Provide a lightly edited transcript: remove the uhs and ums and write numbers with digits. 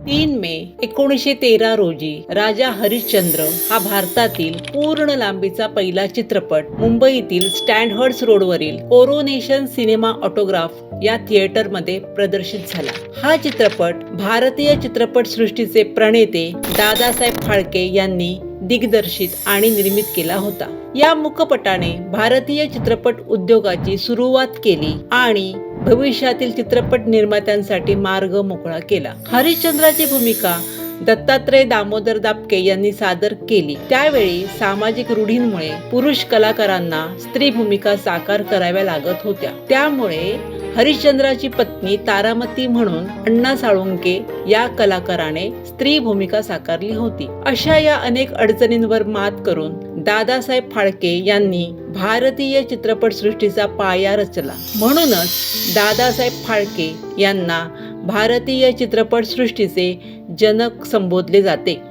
3 मे 1913 रोजी राजा हरिश्चंद्र हा भारतातील पूर्ण लांबीचा पहिला चित्रपट मुंबईतील स्टँडहर्ट्स रोडवरील कोरोनेशन सिनेमा ऑटोग्राफ या थिएटरमध्ये प्रदर्शित झाला. हा चित्रपट भारतीय चित्रपट सृष्टीचे प्रणेते दादासाहेब फाळके यांनी दिग्दर्शित आणि निर्मित केला होता. या मूकपटाने भारतीय चित्रपट उद्योगाची सुरुवात केली आणि भविष्यातील चित्रपट निर्मात्यांसाठी मार्ग मोकळा केला. हरिश्चंद्राची भूमिका दत्तात्रय दामोदर दापके यांनी सादर केली. त्यावेळी सामाजिक रूढींमुळे पुरुष कलाकारांना स्त्री भूमिका साकार कराव्या लागत होत्या. त्यामुळे हरिश्चंद्राची पत्नी तारामती म्हणून अण्णा साळुंके या कलाकाराने स्त्री भूमिका साकारली होती. अशा या अनेक अडचणींवर मात करून दादासाहेब फाळके यांनी भारतीय चित्रपट सृष्टीचा पाया रचला. म्हणूनच दादासाहेब फाळके यांना भारतीय चित्रपट सृष्टीचे जनक संबोधले जाते.